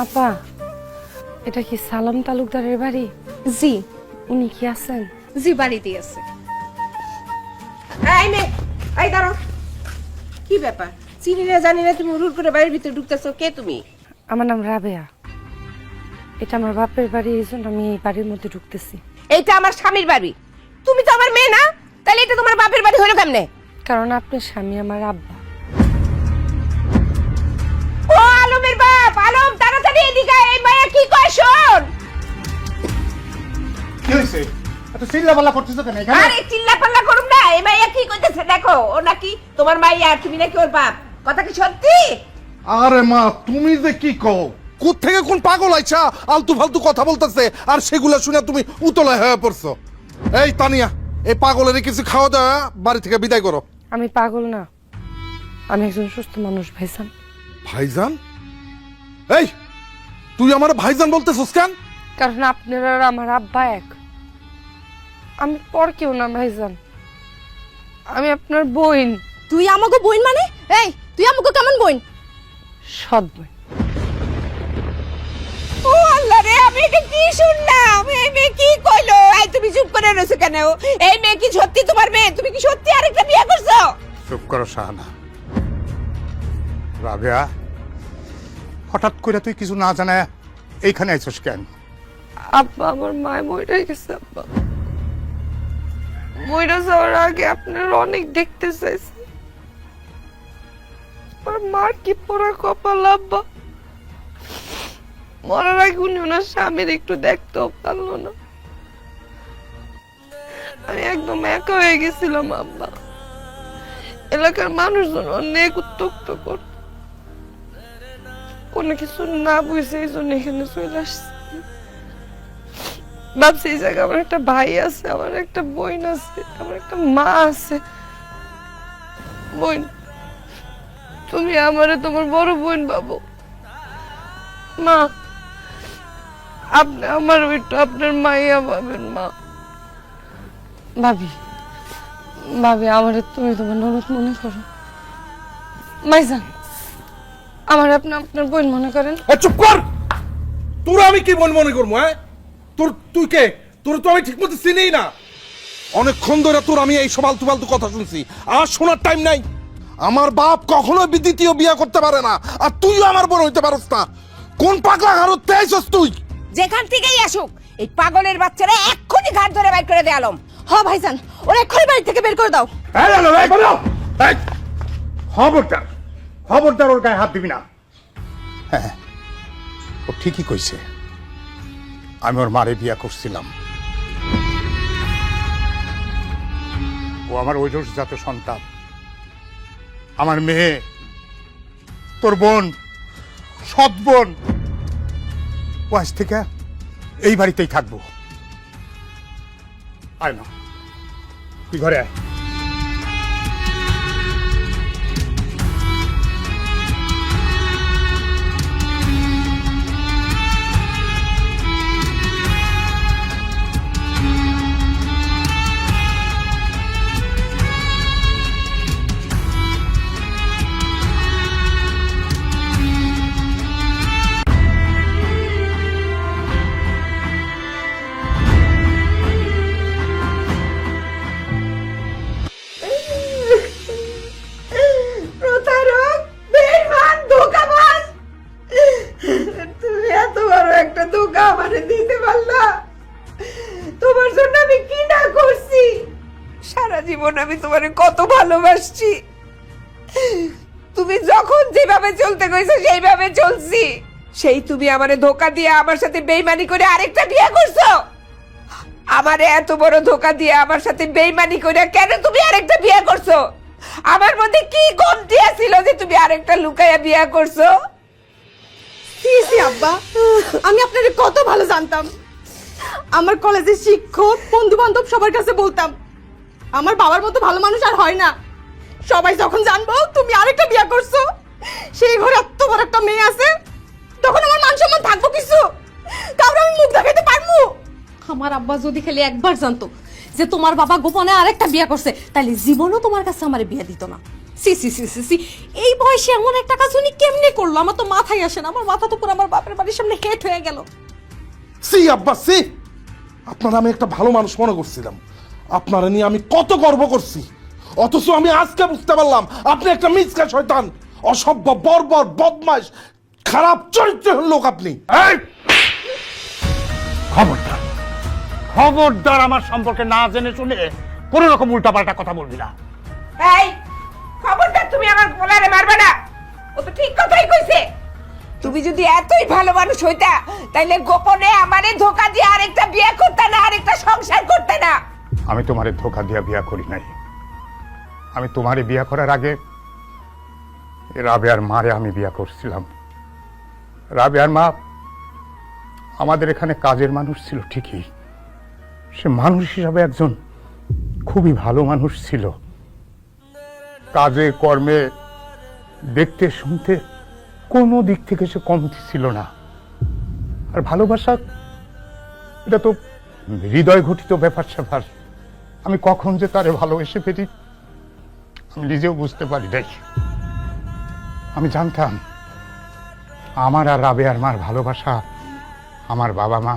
আপা, এটা কি সালাম তালুকদারের বাড়ি? জি উনি কি আছেন? জি বাড়িতেই আছে। এই মে, এই দাঁড়াও। কি ব্যাপার? চিনি না জানি না তুমি হুড় করে বাড়ির ভিতরে ঢুকতেছো, কে তুমি? আমার নাম রাবেয়া। এটা আমার বাপের বাড়ি, এই জন্য আমি এই বাড়ির মধ্যে ঢুকতেছি। এইটা আমার স্বামীর বাড়ি। তুমি তো আমার মেয়ে না, তাহলে এটা তোমার বাপের বাড়ি হলো কেমনে? কারণ আপনার স্বামী আমার আব্বা। ও আলমের বাপ, আলম তাড়াতাড়ি এদিকে আয়, এই মায়া কি কয় শোন। কি হইছে? এত চিল্লাপাল্লা করতেছো কেন এখানে? আরে চিল্লাপাল্লা করুম না, এই মায়া কি কইতেছে দেখো। ও নাকি তোমার মাইয়া, তুমি নাকি ওর বাপ। কথা কি সত্যি? আরে মা, তুমি যে কি কও? কোথ থেকে কোন পাগল আইছা আলতু ফালতু কথা বলতেছে, আর সেগুলা শুনে তুমি উতলায় হয়ে পড়ছো। এই তানিয়া, এই পাগলের কিছু খাওয়া দাওয়া বাড়ি থেকে বিদায় করো। আমি পাগল না, আমি একজন সুস্থ মানুষ ভাইজান। ভাইজান? এই তুই আমার ভাইজান বলতেছস কেন? কারণ আপনার আর আমার আব্বা এক। আমি পর কেউ না ভাইজান, আমি আপনার বোন। তুই আমাকে বোন মানে? এই তুই আমাকে কেমন বোন? সৎ বোন। ও আল্লাহ রে, আমি এটা কি শুনলাম? এই মেয়ে কি কইলো? এই তুমি চুপ করে রইছো কেন? এই মেয়ে কি সত্যি তোমার মেয়ে? তুমি কি সত্যি আরেকটা বিয়ে করছো? চুপ করো শাহানা। রাবেয়া, হঠাৎ করে তুই কিছু না জানায় এইখানে আইছস কেন? আব্বা, আমার মায় মরে গেছে। আব্বা মরে যাওয়ার আগে আপনার অনেক দেখতে চাইছে। আমার মার কি পোড়া কপাল আব্বা, মরার আগে উনি ওনার স্বামীর একটু দেখতেও পারলো না। আমি একদম একা হয়ে গেছিলাম আব্বা। এলাকার মানুষজন অনেক উত্তক্ত করত, কোনো কিছু না বুঝে এই জন্য এখানে চলে আসছে। ভাবছি এই জায়গায় আমার একটা ভাই আছে, আমার একটা বোন আছে, আমার একটা মা আছে। বোন, তুমি আমারে তোমার বড় বোন ভাবো। মা, আপনি আমার একটু আপনার মাইয়া ভাবেন। মা, ভাবি, ভাবি আমারে তুমি তোমার ননদ মনে করো। মাইজান, আমার আপনি আপনার বোন মনে করেন। চুপ কর! তোর আমি কি মনে করবো? হ্যাঁ, তুই কে? তোর তো আমি ঠিক মতো চিনিই না। অনেকক্ষণ ধরে তোর আমি এই সব আলতু ফালতু কথা শুনছি, আর শোনার টাইম নাই। আমার বাপ কখনো দ্বিতীয় বিয়ে করতে পারে না, আর তুইও আমার বোন হইতে পারস না। কোন পাগলা হারতে আইছস তুই? যেখান থেকেই আসুক, এই পাগলের বাচ্চারা এক্ষুনি ঘাট ধরে বাইর করে দে আলম। হ ভাইজান, ওরা এক্ষুনি বাড়ি থেকে বের করে দাও। খবরদার, খবরদার ওর গায়ে হাত দিবি না। হ্যাঁ, ও ঠিকই কইছে। আমি ওর মারে বিয়া করছিলাম। ও আমার ঐরসজাত সন্তান, আমার মেয়ে, তোর বোন, সৎ বোন। ও আজ থেকে এই বাড়িতেই থাকবো। আয় না, তুই ঘরে আয়। প্রতারক, বেঈমান, ধোঁকাবাজ। তুমি এত বড় একটা ধোঁকা আমারে দিতে পারলা? তোমার জন্য আমি কি না করছি। সারা জীবন আমি তোমারে কত ভালোবাসছি। তুমি যখন যেভাবে চলতে কইছো সেইভাবে চলছি। সেই তুমি আমারে ধোঁকা দিয়ে আমার সাথে বেইমানি করে আরেকটা বিয়ে করছো। আমারে এত বড় ধোঁকা দিয়ে আমার সাথে বেইমানি করে কেন তুমি আরেকটা বিয়ে করছো? আমার মধ্যে কি কমতি ছিল যে তুমি আরেকটা লুকাইয়া বিয়ে করছো? সি আব্বা, আমি আপনাদের কত ভালো জানতাম। আমার কলেজের শিক্ষক, বন্ধু বান্ধব সবার কাছে বলতাম আমার বাবার মতো ভালো মানুষ আর হয় না। সবাই যখন জানবো তুমি আরেকটা বিয়ে করছো, সেই ঘরে এত বড় একটা মেয়ে আছে, তখন আমার মান সম্মান থাকবো কিছু? কাউকে আমি মুখ দেখাইতে পারবো? আমার আব্বা যদি খালি একবার জানতো যে তোমার বাবা গোপনে আরেকটা বিয়ে করছে, তাহলে জীবনও তোমার কাছে আমার বিয়ে দিত না। সি সি সি সি সি এই বয়সে এমন একটা কাজ উনি কেমনে করলো? আমার তো মাথায় আসে না। আমার মাথা তো পুরো আমার বাপের বাড়ির সামনে হেট হয়ে গেল। সি আব্বা সি, আপনারা আমি একটা ভালো মানুষ মনে করছিলাম, আপনারা নিয়ে আমি কত গর্ব করছি, অথচ আমি আজকে বুঝতে পারলাম আপনি একটা মিসকা শয়তান, অসভ্য, বর্বর, বদমাশ, খারাপ চরিত্রের লোক আপনি। এই! খবরদার, খবরদার আমার সম্পর্কে না জেনে শুনে কোন রকম উল্টাপাল্টা কথা বলবি না। এই খবরদার, তুমি আমার গলারে মারবে না। ও তো ঠিক কথাই কইছে। তুমি যদি এতই ভালো মানুষ হইতা তাইলে গোপনে আমারে ধোকা দিয়ে আরেকটা বিয়ে করতে না, আরেকটা সংসার করতে না। আমি তোমারে ধোকা দিয়া বিয়া করি নাই। আমি তোমারে বিয়া করার আগে রাবেয়ার মারে আমি বিয়া করছিলাম। রাবেয়ার মা আমাদের এখানে কাজের মানুষ ছিল ঠিকই, সে মানুষ হিসাবে একজন খুবই ভালো মানুষ ছিল। কাজে কর্মে, দেখতে শুনতে কোনো দিক থেকে সে কমতি ছিল না। আর ভালোবাসা এটা তো হৃদয় ঘটিত ব্যাপার স্যাপার। আমি কখন যে তারে ভালোবেসে ফেলি আমি নিজেও বুঝতে পারি নাই। আমি জানতাম আমার আর রাবেয়ার মার ভালোবাসা আমার বাবা মা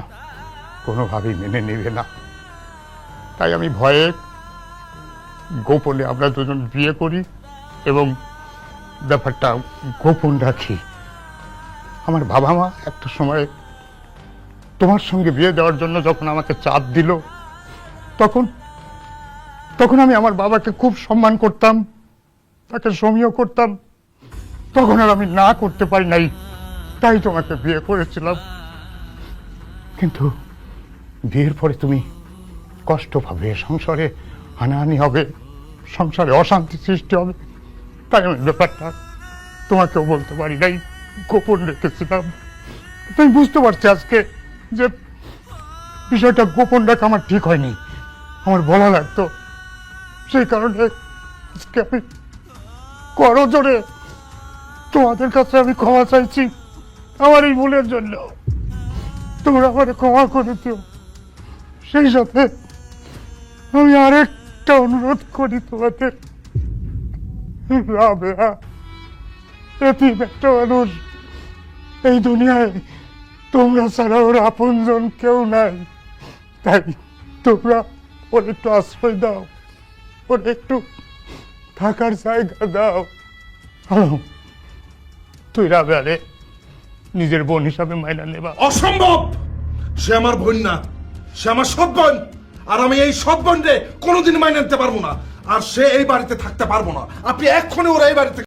কোনোভাবেই মেনে নেবে না। তাই আমি ভয়ে গোপনে আমরা দুজন বিয়ে করি এবং ব্যাপারটা গোপন রাখি। আমার বাবা মা একটা সময় তোমার সঙ্গে বিয়ে দেওয়ার জন্য যখন আমাকে চাপ দিল, তখন আমি আমার বাবাকে খুব সম্মান করতাম, তাকে সমীহ করতাম। তখন আর আমি না করতে পারি নাই, তাই তোমাকে বিয়ে করেছিলাম। কিন্তু বিয়ের পরে তুমি কষ্ট পাবে, সংসারে হানাহানি হবে, সংসারে অশান্তি সৃষ্টি হবে, তাই আমি ব্যাপারটা তোমাকেও বলতে পারি নাই, গোপন রেখেছিলাম। তুমি বুঝতে পারছি আজকে যে বিষয়টা গোপন রাখা আমার ঠিক হয়নি, আমার বলা লাগতো। সেই কারণে আজকে আমি করজোরে তোমাদের কাছে আমি ক্ষমা চাইছি আমার এই ভুলের জন্য। তোমরা আমার ক্ষমা করে দিও। সেই সাথে আমি আরেকটা অনুরোধ করি তোমাদের, রাবেয়া এতিম একটা মানুষ, এই দুনিয়ায় তোমরা ছাড়া ওর আপনজন কেউ নাই। তাই তোমরা ওর একটু আশ্রয় দাও, ওর একটু থাকার জায়গা দাও। তুই রাবেয়ারে নিজের বোন হিসাবে মাইনা নেবা? অসম্ভব, সে আমার বোন না, সে আমার সৎ বোন, আর আমি এই সৎ বোনকে কোনোদিন মাইনে নিতে পারবো না, আর সে এই বাড়িতে থাকতে পারবো না। আপনি এক্ষুনি ওরা এই বাড়িতে